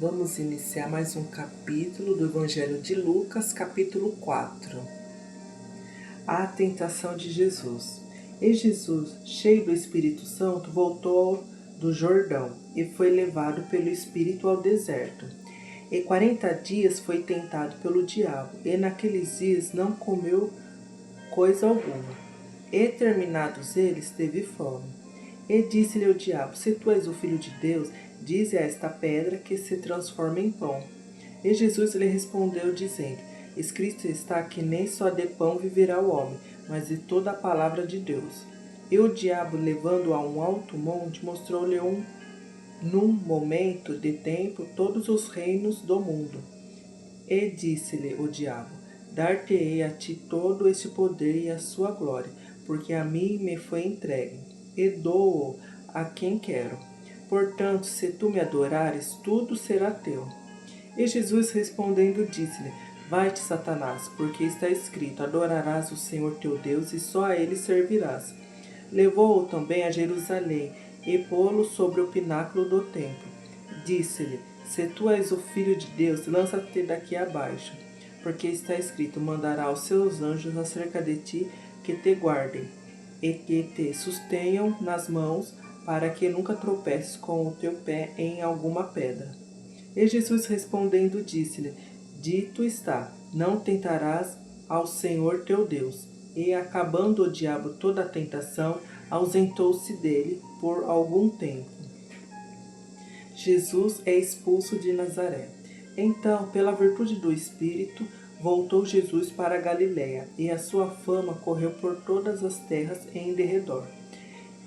Vamos iniciar mais um capítulo do Evangelho de Lucas, capítulo 4. A tentação de Jesus. E Jesus, cheio do Espírito Santo, voltou do Jordão e foi levado pelo Espírito ao deserto. E 40 dias foi tentado pelo diabo, e naqueles dias não comeu coisa alguma. E terminados eles, teve fome. E disse-lhe o diabo: Se tu és o Filho de Deus, dize a esta pedra que se transforme em pão. E Jesus lhe respondeu, dizendo: Escrito está que nem só de pão viverá o homem, mas de toda a palavra de Deus. E o diabo, levando-o a um alto monte, mostrou-lhe num momento de tempo todos os reinos do mundo. E disse-lhe o diabo: Dar-te-ei a ti todo este poder e a sua glória, porque a mim me foi entregue, e dou-o a quem quero. Portanto, se tu me adorares, tudo será teu. E Jesus respondendo disse-lhe: Vai-te, Satanás, porque está escrito: Adorarás o Senhor teu Deus e só a ele servirás. Levou-o também a Jerusalém e pô-lo sobre o pináculo do templo. Disse-lhe: Se tu és o Filho de Deus, lança-te daqui abaixo, porque está escrito: Mandará os seus anjos acerca de ti, que te guardem, e que te sustenham nas mãos, para que nunca tropeces com o teu pé em alguma pedra. E Jesus respondendo disse-lhe: Dito está, não tentarás ao Senhor teu Deus. E acabando o diabo toda a tentação, ausentou-se dele por algum tempo. Jesus é expulso de Nazaré. Então, pela virtude do Espírito, voltou Jesus para a Galiléia, e a sua fama correu por todas as terras em derredor.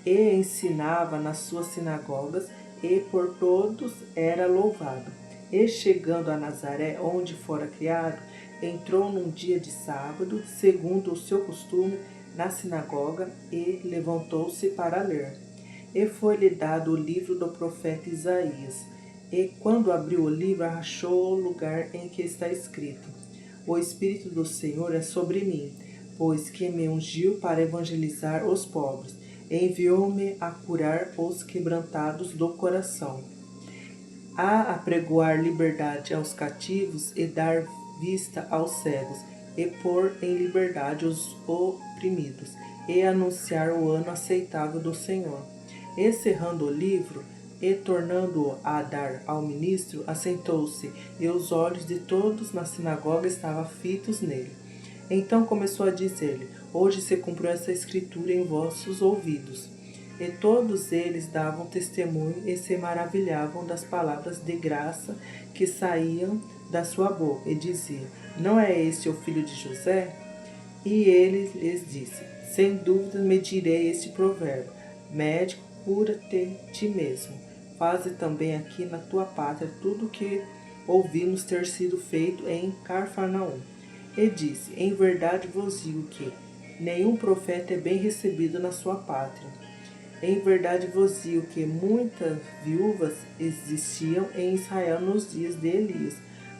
E ensinava nas suas sinagogas, e por todos era louvado. E chegando a Nazaré, onde fora criado, entrou num dia de sábado, segundo o seu costume, na sinagoga, e levantou-se para ler. E foi-lhe dado o livro do profeta Isaías. E quando abriu o livro, achou o lugar em que está escrito: O Espírito do Senhor é sobre mim, pois que me ungiu para evangelizar os pobres, e enviou-me a curar os quebrantados do coração, a apregoar liberdade aos cativos e dar vista aos cegos, e pôr em liberdade os oprimidos, e anunciar o ano aceitável do Senhor. E cerrando o livro, e tornando-o a dar ao ministro, assentou-se, e os olhos de todos na sinagoga estavam fitos nele. Então começou a dizer-lhe: Hoje se cumpriu essa escritura em vossos ouvidos. E todos eles davam testemunho e se maravilhavam das palavras de graça que saíam da sua boca, e diziam: Não é este o filho de José? E ele lhes disse: Sem dúvida me direi este provérbio: Médico, cura-te ti mesmo. Faze também aqui na tua pátria tudo o que ouvimos ter sido feito em Cafarnaum. E disse: Em verdade vos digo que nenhum profeta é bem recebido na sua pátria. Em verdade vos digo que muitas viúvas existiam em Israel nos dias de Elias,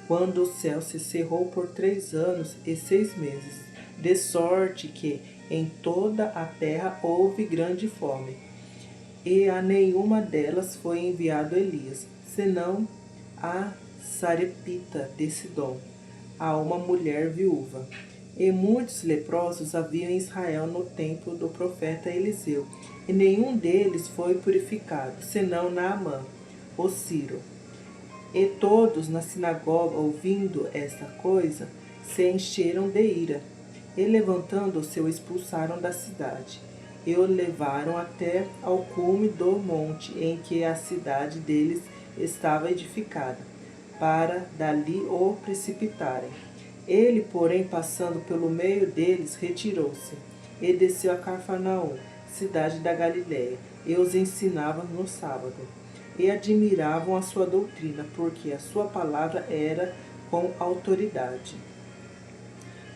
quando o céu se cerrou por 3 anos e 6 meses, de sorte que em toda a terra houve grande fome. E a nenhuma delas foi enviado Elias, senão a Sarepta de Sidom, a uma mulher viúva. E muitos leprosos haviam em Israel no tempo do profeta Eliseu, e nenhum deles foi purificado, senão Naamã, o sírio. E todos na sinagoga, ouvindo esta coisa, se encheram de ira, e levantando-se, o expulsaram da cidade, e o levaram até ao cume do monte em que a cidade deles estava edificada, para dali o precipitarem. Ele, porém, passando pelo meio deles, retirou-se, e desceu a Cafarnaum, cidade da Galiléia, e os ensinava no sábado. E admiravam a sua doutrina, porque a sua palavra era com autoridade.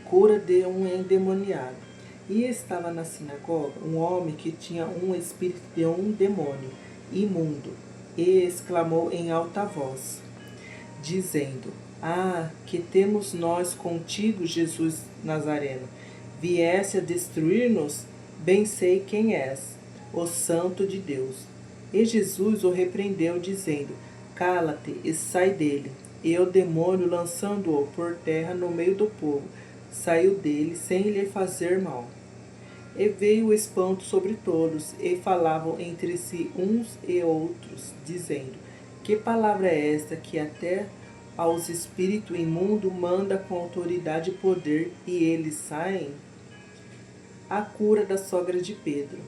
Cura de um endemoniado. E estava na sinagoga um homem que tinha um espírito de um demônio imundo, e exclamou em alta voz, dizendo: Ah, que temos nós contigo, Jesus Nazareno? Vieste a destruir-nos? Bem sei quem és, o Santo de Deus. E Jesus o repreendeu, dizendo: cala-te e sai dele. E o demônio, lançando-o por terra no meio do povo, saiu dele sem lhe fazer mal. E veio o espanto sobre todos, e falavam entre si uns e outros, dizendo: Que palavra é esta que até aos espíritos imundos manda com autoridade e poder, e eles saem? A cura da sogra de Pedro.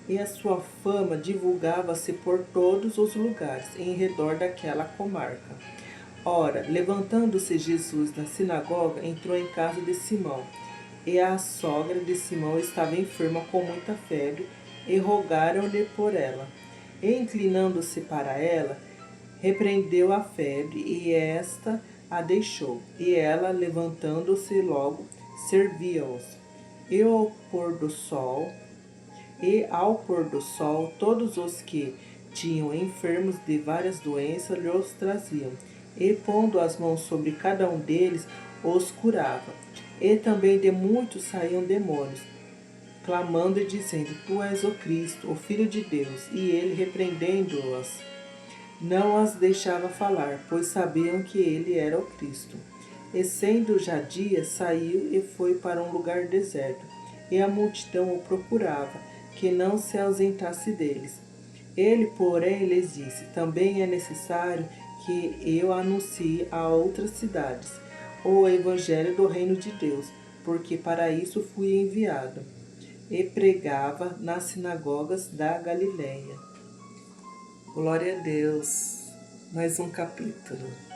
E a sua fama divulgava-se por todos os lugares em redor daquela comarca. Ora, levantando-se Jesus da sinagoga, entrou em casa de Simão. E a sogra de Simão estava enferma com muita febre, e rogaram-lhe por ela. E inclinando-se para ela, repreendeu a febre, e esta a deixou. E ela, levantando-se logo, servia-os. E ao pôr do sol, todos os que tinham enfermos de várias doenças lhes traziam, e pondo as mãos sobre cada um deles, os curava. E também de muitos saíam demônios, clamando e dizendo: Tu és o Cristo, o Filho de Deus. E ele, repreendendo-as, não as deixava falar, pois sabiam que ele era o Cristo. E sendo já dia, saiu e foi para um lugar deserto. E a multidão o procurava, que não se ausentasse deles. Ele, porém, lhes disse: Também é necessário que eu anuncie a outras cidades o evangelho do reino de Deus, porque para isso fui enviado. E pregava nas sinagogas da Galileia. Glória a Deus. Mais um capítulo.